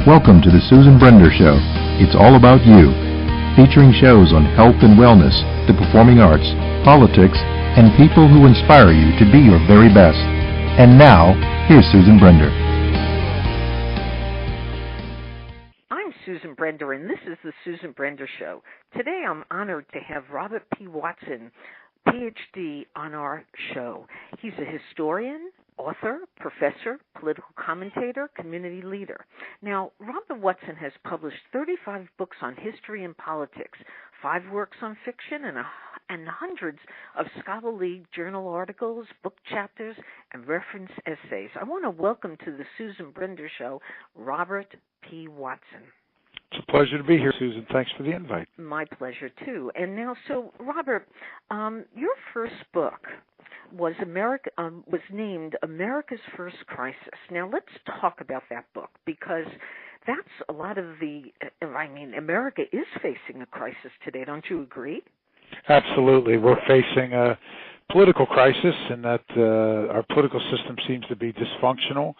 Welcome to the Susan Brender Show. It's all about you. Featuring shows on health and wellness, the performing arts, politics, and people who inspire you to be your very best. And now, here's Susan Brender. I'm Susan Brender, and this is the Susan Brender Show. Today I'm honored to have Robert P. Watson, Ph.D., on our show. He's a historian, author, professor, political commentator, community leader. Now, Robert Watson has published 35 books on history and politics, 5 works on fiction, and hundreds of scholarly journal articles, book chapters, and reference essays. I want to welcome to the Susan Brender Show, Robert P. Watson. It's a pleasure to be here, Susan. Thanks for the invite. My pleasure, too. And now, so, Robert, your first book was named America's First Crisis. Now, let's talk about that book, because that's a lot of America is facing a crisis today. Don't you agree? Absolutely. We're facing a political crisis in that our political system seems to be dysfunctional.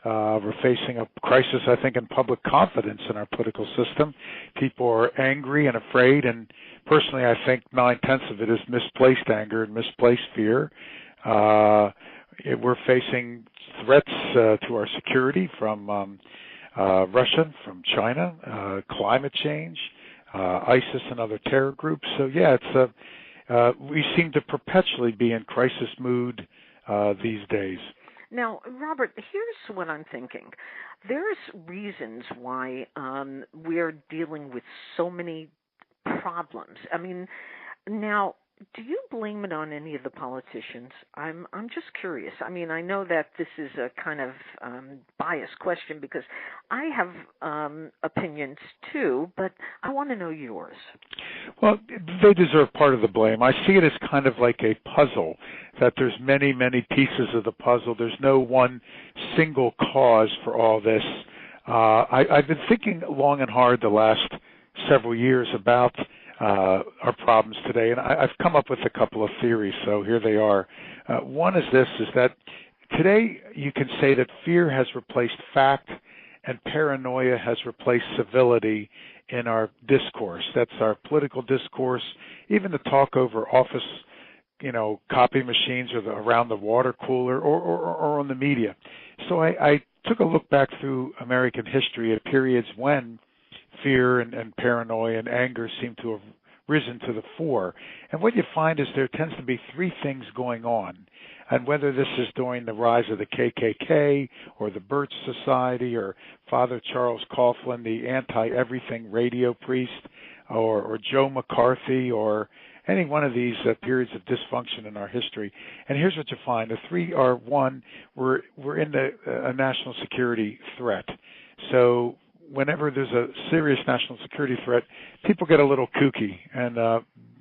We're facing a crisis, I think, in public confidence in our political system. People are angry and afraid, and personally, I think 9/10 of it is misplaced anger and misplaced fear. We're facing threats to our security from Russia, from China, climate change, ISIS and other terror groups. So, yeah, we seem to perpetually be in crisis mood these days. Now, Robert, here's what I'm thinking. There's reasons why we're dealing with so many problems. I mean, now, do you blame it on any of the politicians? I'm just curious. I mean, I know that this is a kind of biased question because I have opinions too, but I want to know yours. Well, they deserve part of the blame. I see it as kind of like a puzzle, that there's many, many pieces of the puzzle. There's no one single cause for all this. I've been thinking long and hard the last several years about our problems today, and I've come up with a couple of theories, so here they are. One is that today you can say that fear has replaced fact and paranoia has replaced civility in our discourse. That's our political discourse, even the talk over office, copy machines or around the water cooler or on the media. So I took a look back through American history at periods when fear and paranoia and anger seem to have risen to the fore. And what you find is there tends to be 3 things going on. And whether this is during the rise of the KKK or the Birch Society or Father Charles Coughlin, the anti-everything radio priest, or Joe McCarthy, or any one of these periods of dysfunction in our history. And here's what you find. The 3 are, 1, we're in a national security threat. So whenever there's a serious national security threat, people get a little kooky and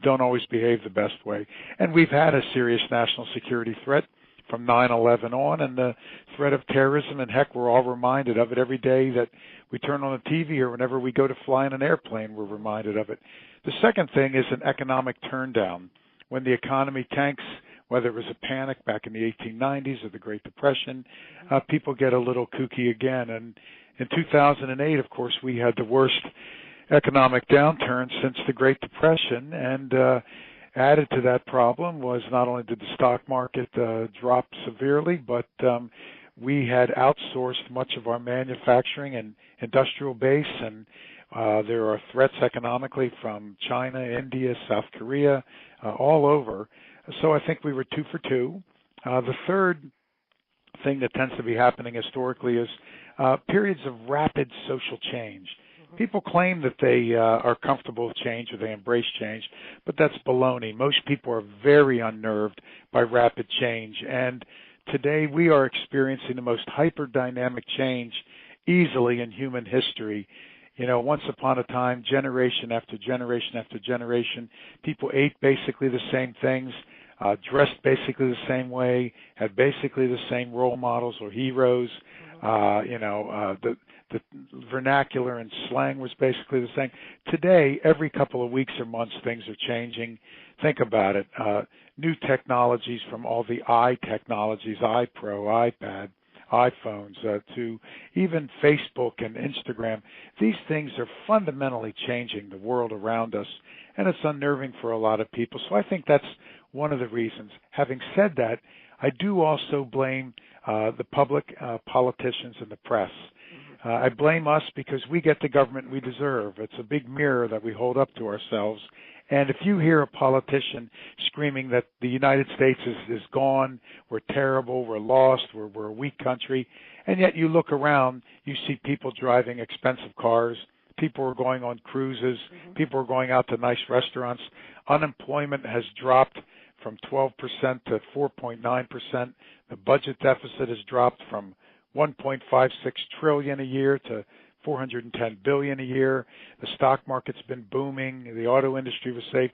don't always behave the best way. And we've had a serious national security threat from 9/11 on, and the threat of terrorism, and heck, we're all reminded of it every day that we turn on the TV or whenever we go to fly in an airplane, we're reminded of it. The second thing is an economic turndown. When the economy tanks, whether it was a panic back in the 1890s or the Great Depression, people get a little kooky again. And in 2008, of course, we had the worst economic downturn since the Great Depression, and added to that problem was not only did the stock market drop severely, but we had outsourced much of our manufacturing and industrial base, and there are threats economically from China, India, South Korea, all over. So I think we were 2 for 2. The third thing that tends to be happening historically is periods of rapid social change. People claim that they are comfortable with change or they embrace change, but that's baloney. Most people are very unnerved by rapid change, and today we are experiencing the most hyper-dynamic change easily in human history. Once upon a time, generation after generation after generation, people ate basically the same things, dressed basically the same way, had basically the same role models or heroes. The vernacular and slang was basically the same. Today, every couple of weeks or months, things are changing. Think about it. New technologies from all the technologies, iPro, iPad, iPhones to even Facebook and Instagram. These things are fundamentally changing the world around us, and it's unnerving for a lot of people. So I think that's one of the reasons. Having said that, I do also blame the public, politicians, and the press. I blame us because we get the government we deserve. It's a big mirror that we hold up to ourselves. And if you hear a politician screaming that the United States is gone, we're terrible, we're lost, we're a weak country, and yet you look around, you see people driving expensive cars, people are going on cruises, people are going out to nice restaurants. Unemployment has dropped from 12% to 4.9%. The budget deficit has dropped from $1.56 trillion a year to $410 billion a year. The stock market's been booming. The auto industry was safe.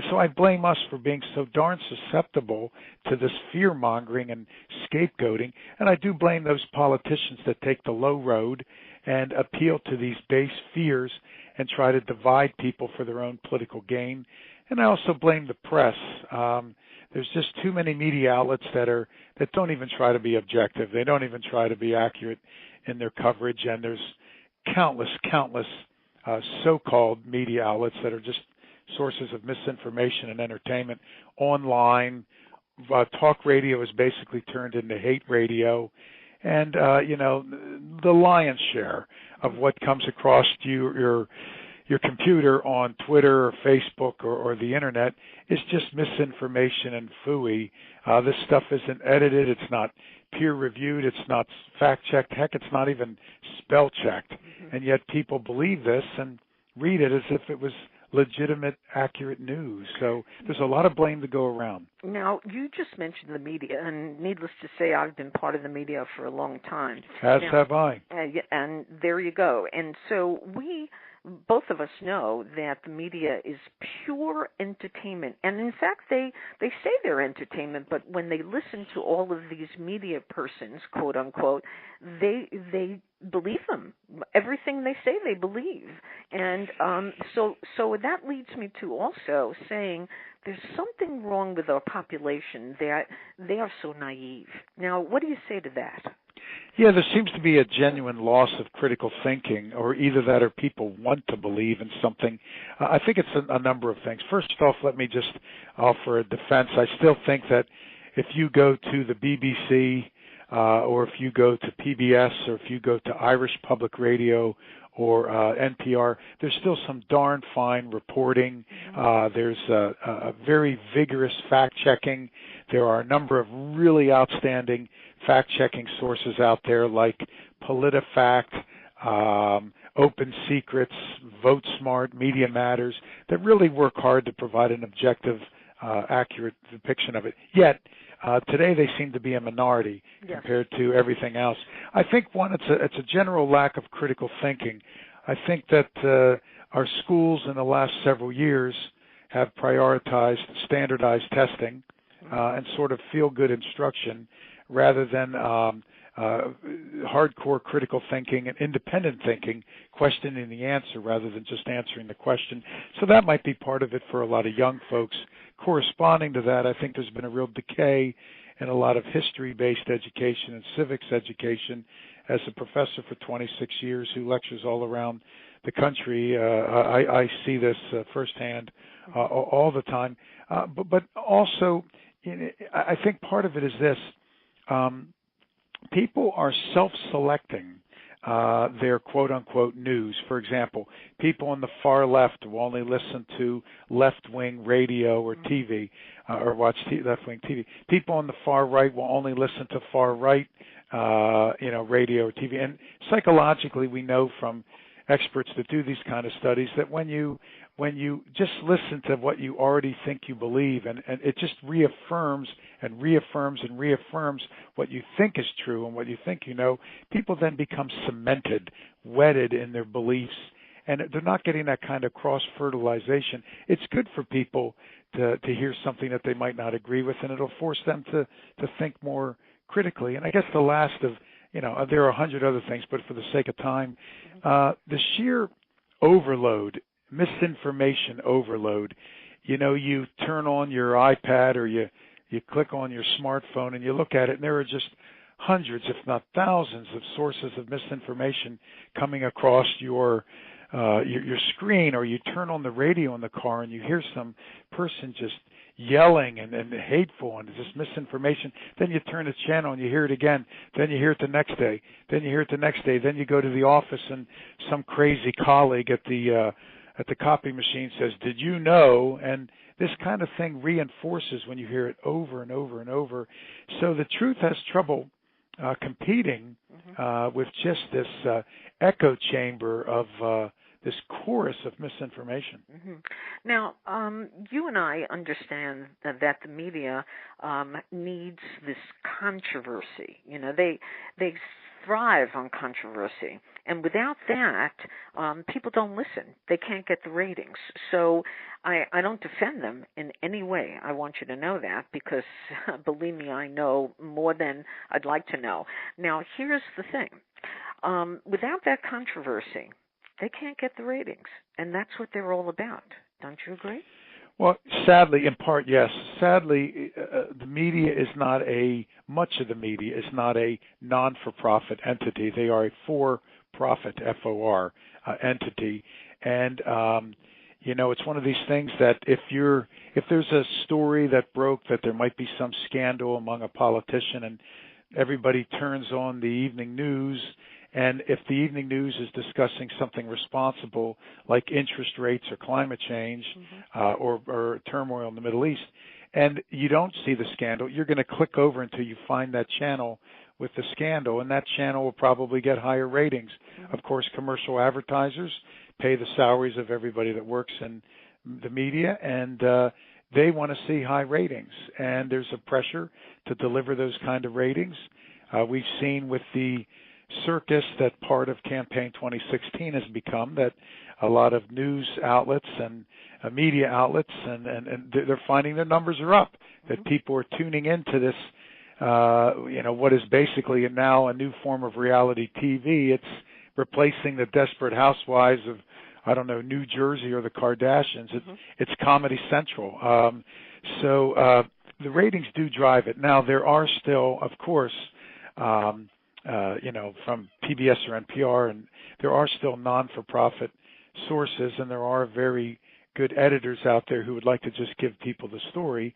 So I blame us for being so darn susceptible to this fear-mongering and scapegoating. And I do blame those politicians that take the low road and appeal to these base fears and try to divide people for their own political gain. And I also blame the press. There's just too many media outlets that don't even try to be objective. They don't even try to be accurate in their coverage. And there's countless so-called media outlets that are just sources of misinformation and entertainment. Online, talk radio is basically turned into hate radio. And, the lion's share of what comes across your computer on Twitter or Facebook or the Internet is just misinformation and phooey. This stuff isn't edited. It's not peer-reviewed. It's not fact-checked. Heck, it's not even spell-checked. And yet people believe this and read it as if it was legitimate, accurate news. So there's a lot of blame to go around. Now, you just mentioned the media, and needless to say, I've been part of the media for a long time. As have I. And there you go. And so both of us know that the media is pure entertainment. And in fact, they say they're entertainment, but when they listen to all of these media persons, quote unquote, they believe them. Everything they say, they believe. And so that leads me to also saying there's something wrong with our population that they are so naive. Now, what do you say to that? Yeah, there seems to be a genuine loss of critical thinking, or either that or people want to believe in something. I think it's a number of things. First off, let me just offer a defense. I still think that if you go to the BBC or if you go to PBS or if you go to Irish Public Radio or NPR, there's still some darn fine reporting. There's a very vigorous fact-checking. There are a number of really outstanding fact-checking sources out there like PolitiFact, Open Secrets, Vote Smart, Media Matters, that really work hard to provide an objective, accurate depiction of it. Yet, today they seem to be a minority compared to everything else. I think, it's a general lack of critical thinking. I think that our schools in the last several years have prioritized standardized testing and sort of feel-good instruction rather than hardcore critical thinking and independent thinking, questioning the answer rather than just answering the question. So that might be part of it for a lot of young folks. Corresponding to that, I think there's been a real decay in a lot of history-based education and civics education. As a professor for 26 years who lectures all around the country, I see this firsthand all the time. But also, I think part of it is this. People are self-selecting their quote-unquote news. For example, people on the far left will only listen to left-wing radio or TV or watch left-wing TV. People on the far right will only listen to far-right radio or TV. And psychologically, we know from experts that do these kind of studies that when you just listen to what you already think you believe, and it just reaffirms and reaffirms and reaffirms what you think is true and what you think you know, people then become cemented, wedded in their beliefs, and they're not getting that kind of cross-fertilization. It's good for people to hear something that they might not agree with, and it'll force them to think more critically. And I guess the last of, there are 100 other things, but for the sake of time, the sheer overload, misinformation overload. You turn on your iPad or you click on your smartphone and you look at it, and there are just hundreds, if not thousands, of sources of misinformation coming across your screen, or you turn on the radio in the car and you hear some person just yelling and hateful and just misinformation. Then you turn the channel and you hear it again. Then you hear it the next day. Then you hear it the next day. Then you go to the office and some crazy colleague at the copy machine says, "Did you know?" And this kind of thing reinforces when you hear it over and over and over. So the truth has trouble competing with just this echo chamber of this chorus of misinformation. Now, you and I understand that the media needs this controversy. You know, they thrive on controversy, and without that, people don't listen. They can't get the ratings. So I don't defend them in any way. I want you to know that, because believe me, I know more than I'd like to know. Now, here's the thing. Without that controversy, they can't get the ratings, and that's what they're all about. Don't you agree? Well, sadly, in part, yes. Sadly, the media is not much of the media is not a non-for-profit entity. They are a for-profit, F-O-R, entity. And, it's one of these things that if there's a story that broke that there might be some scandal among a politician, and everybody turns on the evening news, and if the evening news is discussing something responsible like interest rates or climate change or turmoil in the Middle East, and you don't see the scandal, you're going to click over until you find that channel with the scandal, and that channel will probably get higher ratings. Of course, commercial advertisers pay the salaries of everybody that works in the media, and they want to see high ratings, and there's a pressure to deliver those kind of ratings. We've seen with the circus that part of campaign 2016 has become, that a lot of news outlets and media outlets and they're finding their numbers are up, that people are tuning into this what is basically now a new form of reality TV. It's replacing the Desperate Housewives of, New Jersey or the Kardashians. It's Comedy Central. So the ratings do drive it. Now, there are still, of course, from PBS or NPR, and there are still non-for-profit sources, and there are very good editors out there who would like to just give people the story,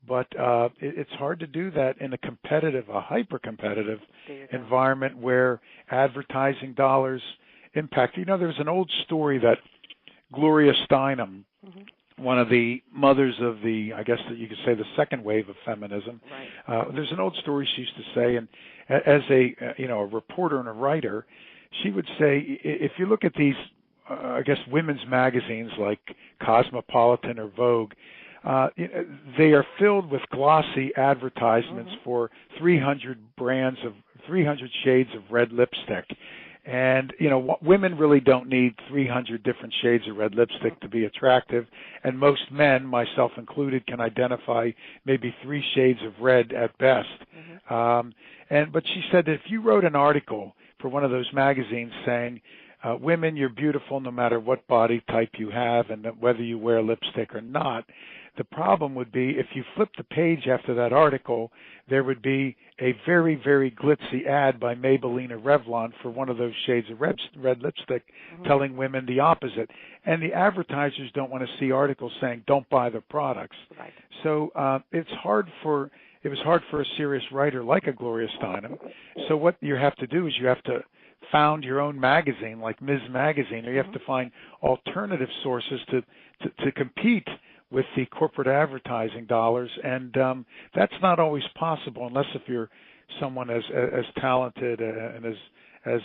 but it's hard to do that in a hyper-competitive environment where advertising dollars impact. There's an old story that Gloria Steinem, one of the mothers of the, I guess that you could say, the second wave of feminism. There's an old story she used to say, and as a reporter and a writer, she would say, if you look at these, women's magazines like Cosmopolitan or Vogue, they are filled with glossy advertisements for 300 shades of red lipstick. And, women really don't need 300 different shades of red lipstick to be attractive. And most men, myself included, can identify maybe 3 shades of red at best. But she said that if you wrote an article for one of those magazines saying, women, you're beautiful no matter what body type you have and whether you wear lipstick or not, the problem would be if you flip the page after that article, there would be a very, very glitzy ad by Maybelline or Revlon for one of those shades of red lipstick telling women the opposite. And the advertisers don't want to see articles saying don't buy the products. So it was hard for a serious writer like a Gloria Steinem. So what you have to do is you have to found your own magazine like Ms. Magazine, or you have to find alternative sources to compete with the corporate advertising dollars, and that's not always possible unless if you're someone as talented and as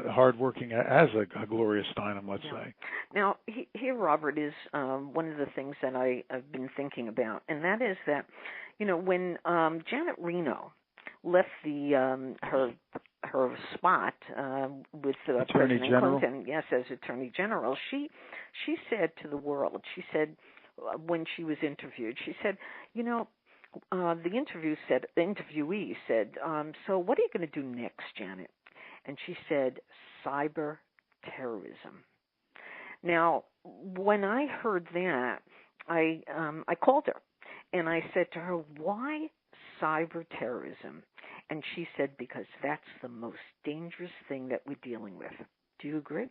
hardworking as a Gloria Steinem, let's say. Now, here, Robert, is one of the things that I've been thinking about, and that is that, when Janet Reno left her spot with President Clinton, yes, as Attorney General, she said to the world, she said, when she was interviewed, she said, the interviewee said, so what are you going to do next, Janet? And she said, cyber terrorism. Now, when I heard that, I called her and I said to her, why cyber terrorism. And she said because that's the most dangerous thing that we're dealing with. Do you agree?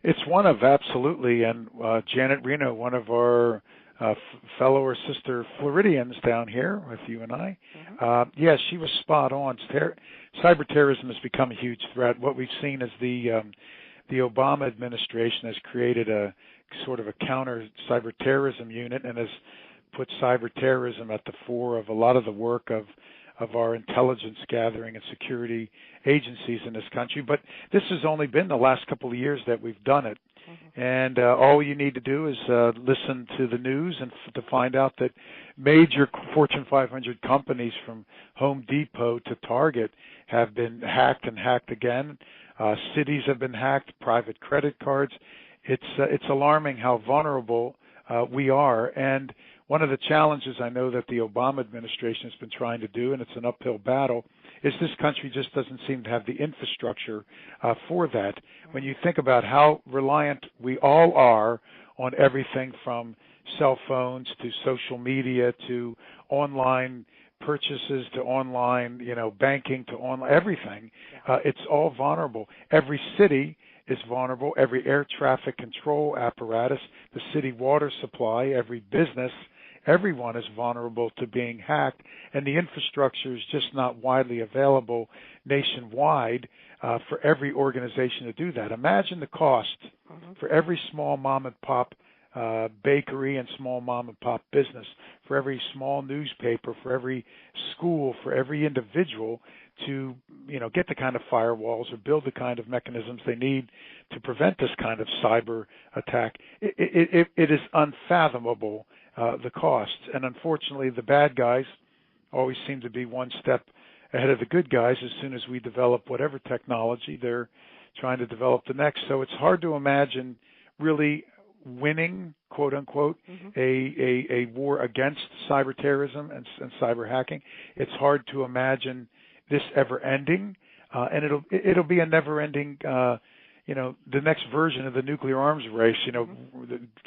It's one of, absolutely. And Janet Reno, one of our fellow or sister Floridians down here with you and I, yes, she was spot on. Cyber terrorism has become a huge threat. What we've seen is the Obama administration has created a sort of a counter cyber terrorism unit and has put cyber terrorism at the fore of a lot of the work of our intelligence gathering and security agencies in this country. But this has only been the last couple of years that we've done it. And all you need to do is listen to the news and to find out that major Fortune 500 companies from Home Depot to Target have been hacked and hacked again. Cities have been hacked, private credit cards. It's alarming how vulnerable we are. And one of the challenges I know that the Obama administration has been trying to do, and it's an uphill battle, is this country just doesn't seem to have the infrastructure for that. When you think about how reliant we all are on everything from cell phones to social media to online purchases to online, banking to online everything, it's all vulnerable. Every city is vulnerable. Every air traffic control apparatus, the city water supply, every business, everyone is vulnerable to being hacked, and the infrastructure is just not widely available nationwide for every organization to do that. Imagine the cost for every small mom and pop bakery and small mom and pop business, for every small newspaper, for every school, for every individual to get the kind of firewalls or build the kind of mechanisms they need to prevent this kind of cyber attack. It is unfathomable, the costs. And unfortunately, the bad guys always seem to be one step ahead of the good guys. As soon as we develop whatever technology, they're trying to develop the next. So it's hard to imagine really winning, quote unquote, a war against cyber terrorism and cyber hacking. It's hard to imagine this ever ending, and it'll be a never ending, the next version of the nuclear arms race,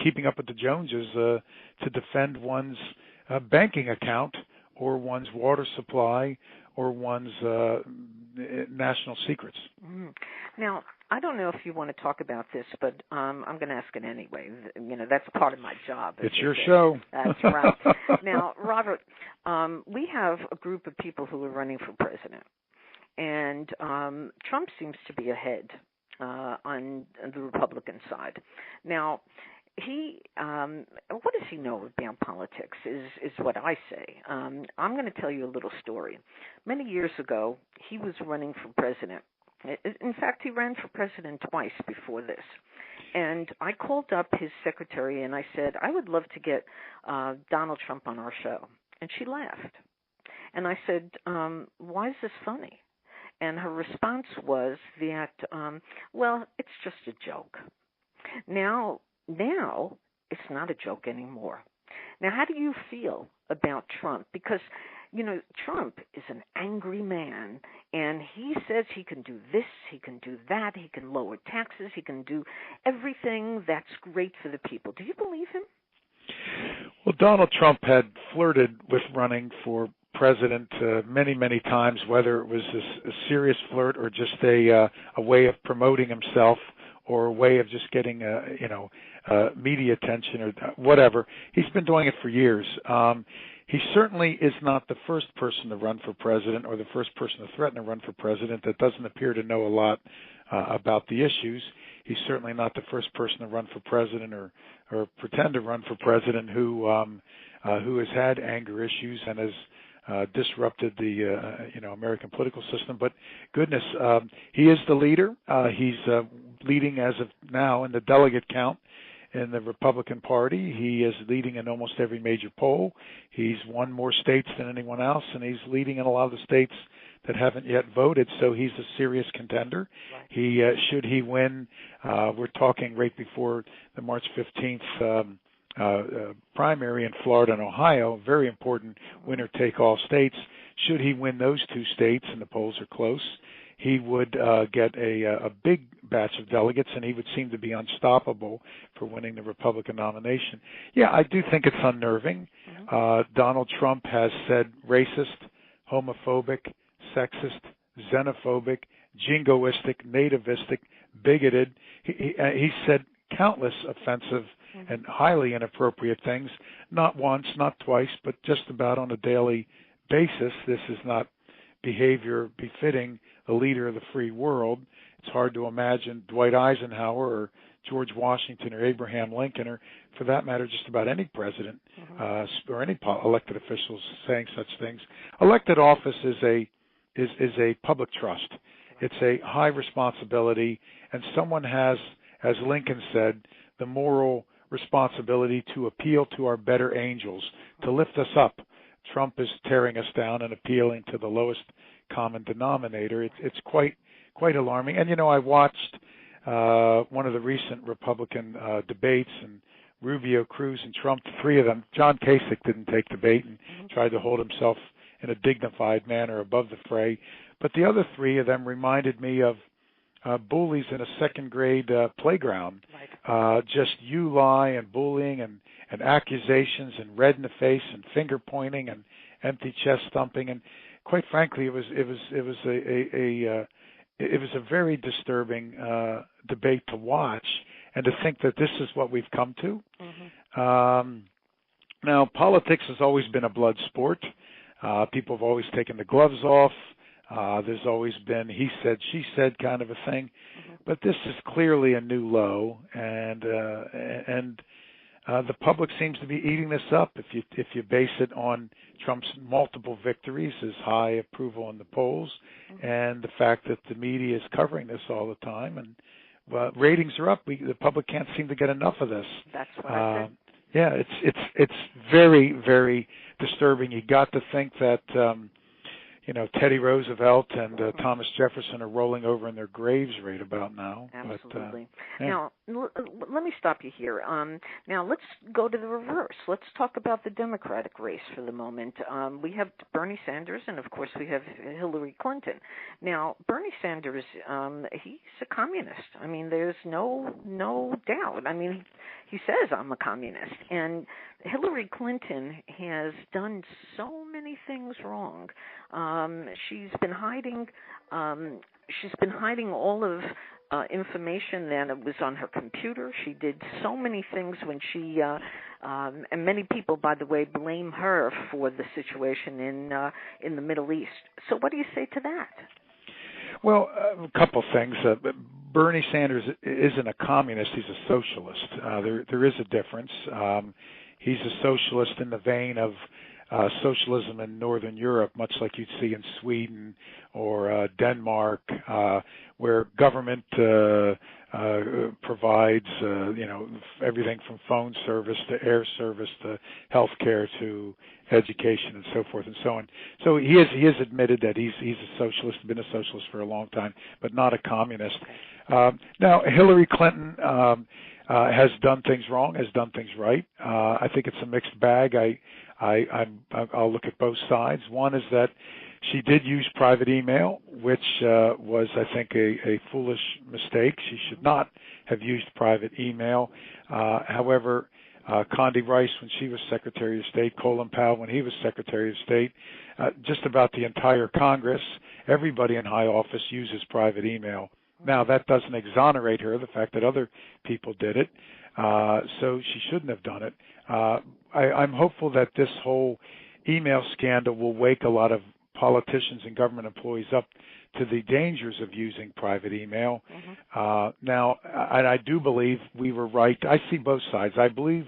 keeping up with the Joneses to defend one's banking account or one's water supply or one's national secrets. Now, I don't know if you want to talk about this, but I'm going to ask it anyway. That's part of my job. It's your show. That's right. Now, Robert, we have a group of people who are running for president, and Trump seems to be ahead on the Republican side. Now, what does he know about politics is what I say. I'm going to tell you a little story. Many years ago, he was running for president. In fact, he ran for president twice before this. And I called up his secretary and I said, I would love to get Donald Trump on our show. And she laughed. And I said, why is this funny? And her response was that, well, it's just a joke. Now it's not a joke anymore. Now, how do you feel about Trump? Because, Trump is an angry man, and he says he can do this, he can do that, he can lower taxes, he can do everything that's great for the people. Do you believe him? Well, Donald Trump had flirted with running for president many, many times, whether it was a serious flirt or just a way of promoting himself or a way of just getting, media attention or whatever. He's been doing it for years. He certainly is not the first person to run for president or the first person to threaten to run for president that doesn't appear to know a lot about the issues. He's certainly not the first person to run for president or pretend to run for president who has had anger issues and has disrupted the American political system. But goodness, he is the leader. He's leading as of now in the delegate count in the Republican Party. He is leading in almost every major poll. He's won more states than anyone else, and he's leading in a lot of the states that haven't yet voted, so he's a serious contender. Right. Should he win, we're talking right before the March 15th primary in Florida and Ohio, very important winner-take-all states. Should he win those two states, and the polls are close, he would get a big batch of delegates, and he would seem to be unstoppable for winning the Republican nomination. Yeah, I do think it's unnerving. Donald Trump has said racist, homophobic, sexist, xenophobic, jingoistic, nativistic, bigoted. He said countless offensive and highly inappropriate things, not once, not twice, but just about on a daily basis. This is not behavior befitting the leader of the free world. It's hard to imagine Dwight Eisenhower or George Washington or Abraham Lincoln, or for that matter, just about any president or any elected officials saying such things. Elected office is a public trust. It's a high responsibility, and someone has, as Lincoln said, the moral responsibility to appeal to our better angels, to lift us up. Trump is tearing us down and appealing to the lowest common denominator. It's quite alarming. And, I watched one of the recent Republican debates, and Rubio, Cruz, and Trump, the three of them. John Kasich didn't take the bait and tried to hold himself in a dignified manner above the fray. But the other three of them reminded me of bullies in a second grade playground. Just you lie and bullying and accusations and red in the face and finger pointing and empty chest thumping. And quite frankly, it was a very disturbing debate to watch, and to think that this is what we've come to. Now, politics has always been a blood sport. People have always taken the gloves off. There's always been he said, she said kind of a thing. But this is clearly a new low, and the public seems to be eating this up. If you base it on Trump's multiple victories, his high approval in the polls, and the fact that the media is covering this all the time, and ratings are up. The public can't seem to get enough of this. That's what I think. Yeah, it's very, very disturbing. You got to think that Teddy Roosevelt and Thomas Jefferson are rolling over in their graves right about now. Absolutely. But, Now, let me stop you here. Now, let's go to the reverse. Let's talk about the Democratic race for the moment. We have Bernie Sanders, and, of course, we have Hillary Clinton. Now, Bernie Sanders, he's a communist. I mean, there's no doubt. I mean, he says, I'm a communist. And Hillary Clinton has done so many things wrong. She's been hiding all of information that was on her computer. She did so many things when she and many people, by the way, blame her for the situation in the Middle East. So what do you say to that? Well, a couple things. Bernie Sanders isn't a communist; he's a socialist. There is a difference. He's a socialist in the vein of socialism in Northern Europe, much like you'd see in Sweden or Denmark, where government provides, everything from phone service to air service to health care to education and so forth and so on. So he has admitted that he's a socialist, been a socialist for a long time, but not a communist. Now, Hillary Clinton has done things wrong, has done things right. I think it's a mixed bag. I'll look at both sides. One is that she did use private email, which was, I think, a foolish mistake. She should not have used private email. However, Condi Rice, when she was Secretary of State, Colin Powell, when he was Secretary of State, just about the entire Congress, everybody in high office uses private email. Now, that doesn't exonerate her, the fact that other people did it, so she shouldn't have done it. I'm hopeful that this whole email scandal will wake a lot of politicians and government employees up to the dangers of using private email. Now, I do believe we were right. I see both sides. I believe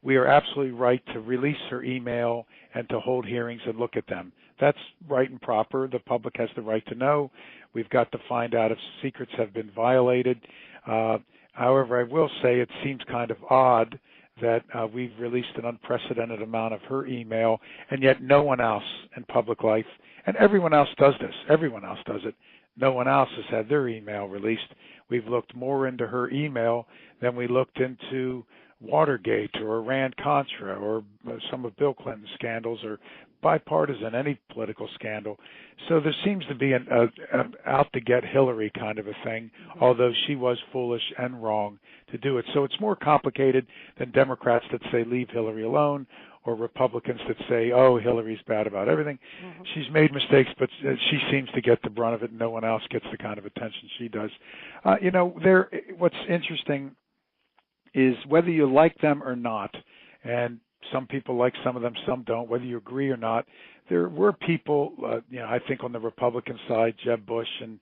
we are absolutely right to release her email and to hold hearings and look at them. That's right and proper. The public has the right to know. We've got to find out if secrets have been violated. However, I will say it seems kind of odd that we've released an unprecedented amount of her email, and yet no one else in public life, and everyone else does this, everyone else does it, no one else has had their email released. We've looked more into her email than we looked into Watergate or Iran-Contra or some of Bill Clinton's scandals or bipartisan, any political scandal. So there seems to be an out to get Hillary kind of a thing, although she was foolish and wrong to do it. So it's more complicated than Democrats that say leave Hillary alone, or Republicans that say, oh, Hillary's bad about everything. She's made mistakes, but she seems to get the brunt of it, and no one else gets the kind of attention she does. What's interesting is whether you like them or not, and some people like some of them, some don't, whether you agree or not, there were people, I think on the Republican side, Jeb Bush and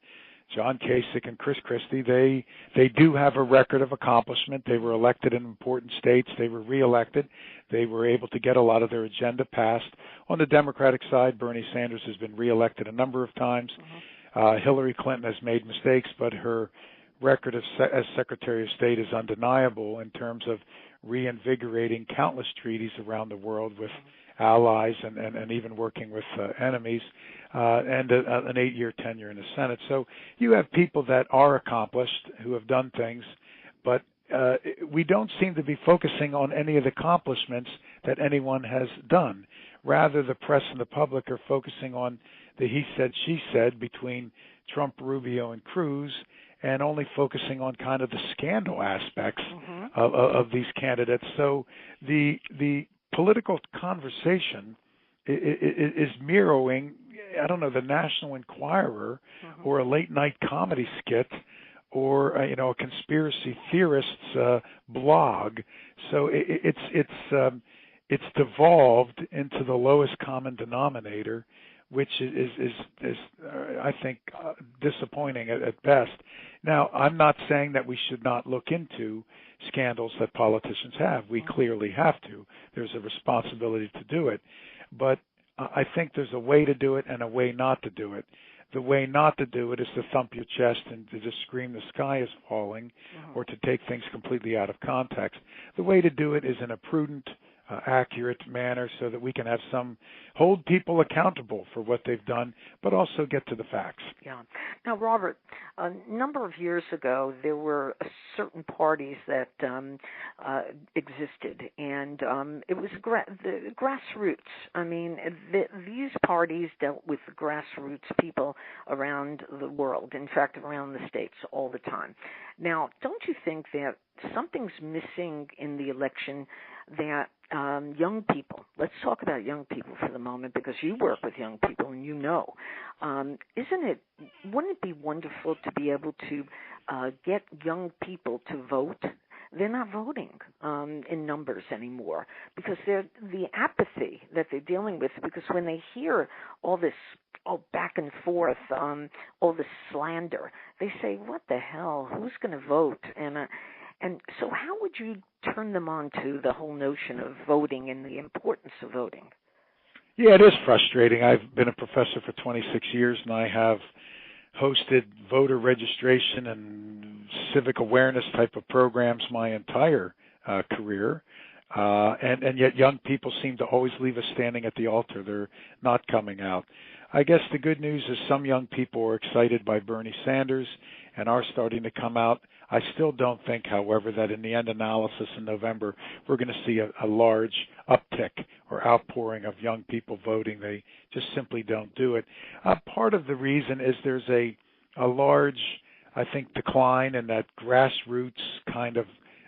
John Kasich and Chris Christie, they do have a record of accomplishment. They were elected in important states. They were reelected. They were able to get a lot of their agenda passed. On the Democratic side, Bernie Sanders has been reelected a number of times. Hillary Clinton has made mistakes, but her record as Secretary of State is undeniable in terms of reinvigorating countless treaties around the world with allies and even working with enemies, and an 8-year tenure in the Senate. So you have people that are accomplished who have done things, but we don't seem to be focusing on any of the accomplishments that anyone has done. Rather, the press and the public are focusing on the he said, she said between Trump, Rubio, and Cruz, and only focusing on kind of the scandal aspects of these candidates. So the political conversation is mirroring, I don't know, the National Enquirer or a late night comedy skit or a conspiracy theorist's blog. So it's devolved into the lowest common denominator, which is I think disappointing at best. Now, I'm not saying that we should not look into scandals that politicians have. We clearly have to. There's a responsibility to do it. But I think there's a way to do it and a way not to do it. The way not to do it is to thump your chest and to just scream the sky is falling or to take things completely out of context. The way to do it is in a prudent, accurate manner so that we can have hold people accountable for what they've done, but also get to the facts. Yeah. Now, Robert, a number of years ago, there were certain parties that existed, and it was the grassroots. I mean, these parties dealt with the grassroots people around the world, in fact, around the states all the time. Now, don't you think that something's missing in the election that young people, let's talk about young people for the moment because you work with young people and wouldn't it be wonderful to be able to get young people to vote? They're not voting in numbers anymore because the apathy that they're dealing with, because when they hear all this back and forth, all this slander, they say, what the hell, who's going to vote? And so how would you turn them on to the whole notion of voting and the importance of voting? Yeah, it is frustrating. I've been a professor for 26 years, and I have hosted voter registration and civic awareness type of programs my entire career. And yet young people seem to always leave us standing at the altar. They're not coming out. I guess the good news is some young people are excited by Bernie Sanders and are starting to come out. I still don't think, however, that in the end analysis in November, we're going to see a large uptick or outpouring of young people voting. They just simply don't do it. Part of the reason is there's a large, I think, decline in that grassroots kind of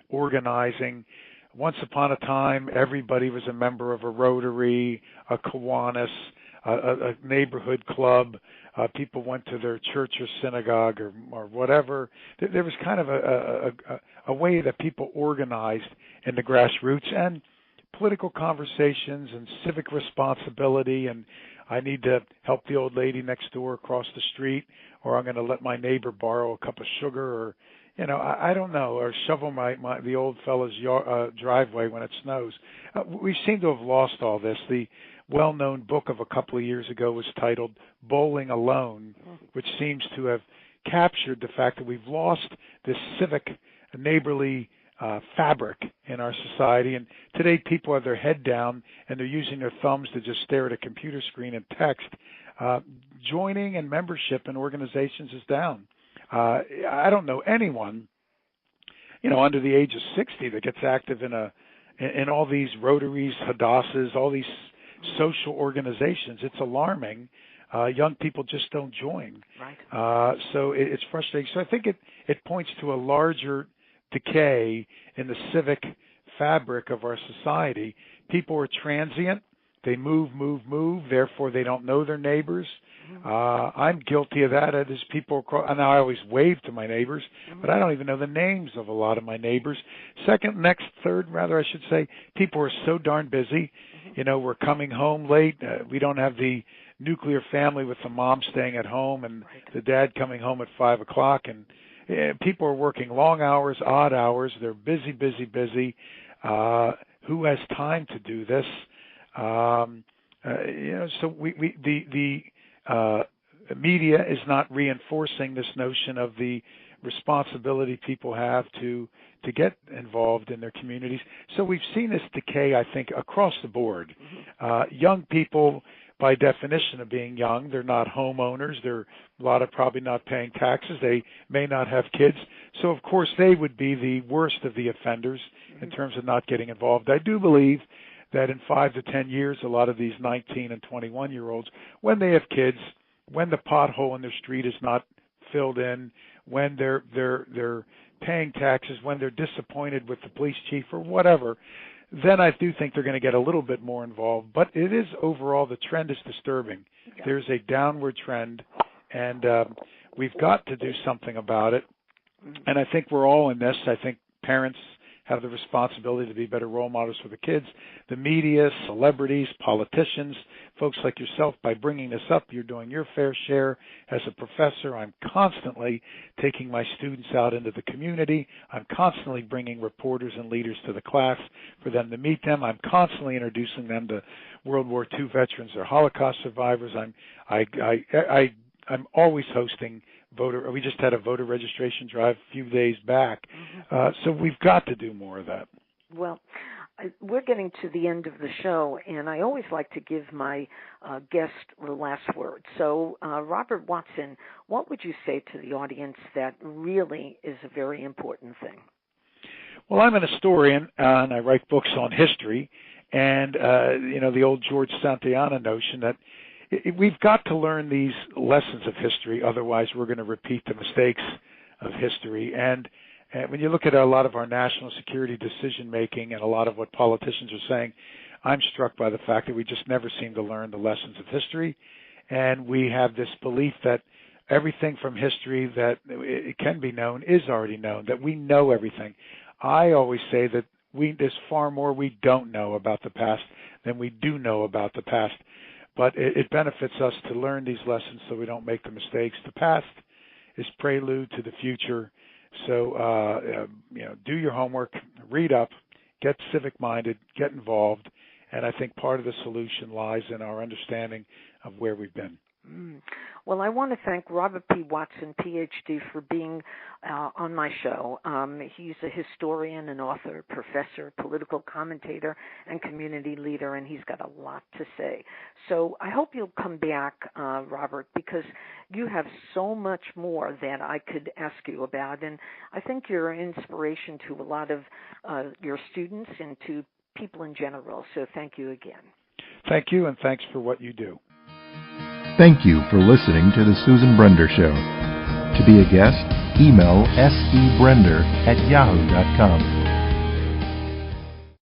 organizing. Once upon a time, everybody was a member of a Rotary, a Kiwanis, a neighborhood club. People went to their church or synagogue or whatever. There was kind of a way that people organized in the grassroots, and political conversations and civic responsibility, and I need to help the old lady next door across the street, or I'm going to let my neighbor borrow a cup of sugar, or I don't know, or shovel the old fellow's driveway when it snows. We seem to have lost all this. The well-known book of a couple of years ago was titled Bowling Alone, which seems to have captured the fact that we've lost this civic, neighborly fabric in our society. And today people have their head down and they're using their thumbs to just stare at a computer screen and text. Joining and membership in organizations is down. I don't know anyone, under the age of 60 that gets active in all these Rotaries, Hadasses, all these social organizations. It's alarming. Young people just don't join. Right. So it's frustrating. So I think it points to a larger decay in the civic fabric of our society. People are transient. They move. Therefore, they don't know their neighbors. I'm guilty of that. As people, and I always wave to my neighbors, but I don't even know the names of a lot of my neighbors. Third, I should say, people are so darn busy. You know, we're coming home late. We don't have the nuclear family with the mom staying at home and the dad coming home at 5 o'clock. And people are working long hours, odd hours. They're busy. Who has time to do this? So the media is not reinforcing this notion of the responsibility people have to get involved in their communities. So we've seen this decay, I think, across the board. Young people, by definition of being young, they're not homeowners. They're a lot of probably not paying taxes. They may not have kids. So, of course, they would be the worst of the offenders in terms of not getting involved. I do believe that in 5 to 10 years, a lot of these 19 and 21-year-olds, when they have kids, when the pothole in their street is not filled in, when they're paying taxes, when they're disappointed with the police chief or whatever, then I do think they're going to get a little bit more involved. But it is overall, the trend is disturbing. Yeah. There's a downward trend, and we've got to do something about it. And I think we're all in this. I think parents have the responsibility to be better role models for the kids. The media, celebrities, politicians, folks like yourself, by bringing this up, you're doing your fair share. As a professor, I'm constantly taking my students out into the community. I'm constantly bringing reporters and leaders to the class for them to meet them. I'm constantly introducing them to World War II veterans or Holocaust survivors. I'm always hosting voter. We just had a voter registration drive a few days back. So we've got to do more of that. Well, we're getting to the end of the show, and I always like to give my guest the last word. So, Robert Watson, what would you say to the audience that really is a very important thing? Well, I'm an historian, and I write books on history, and, the old George Santayana notion that we've got to learn these lessons of history, otherwise we're going to repeat the mistakes of history. And when you look at a lot of our national security decision-making and a lot of what politicians are saying, I'm struck by the fact that we just never seem to learn the lessons of history. And we have this belief that everything from history that it can be known is already known, that we know everything. I always say that there's far more we don't know about the past than we do know about the past. But it benefits us to learn these lessons so we don't make the mistakes. The past is prelude to the future. So, do your homework, read up, get civic-minded, get involved. And I think part of the solution lies in our understanding of where we've been. Well, I want to thank Robert P. Watson, Ph.D., for being on my show. He's a historian, an author, professor, political commentator, and community leader, and he's got a lot to say. So I hope you'll come back, Robert, because you have so much more that I could ask you about, and I think you're an inspiration to a lot of your students and to people in general. So thank you again. Thank you, and thanks for what you do. Thank you for listening to The Susan Brender Show. To be a guest, email sebrender@yahoo.com.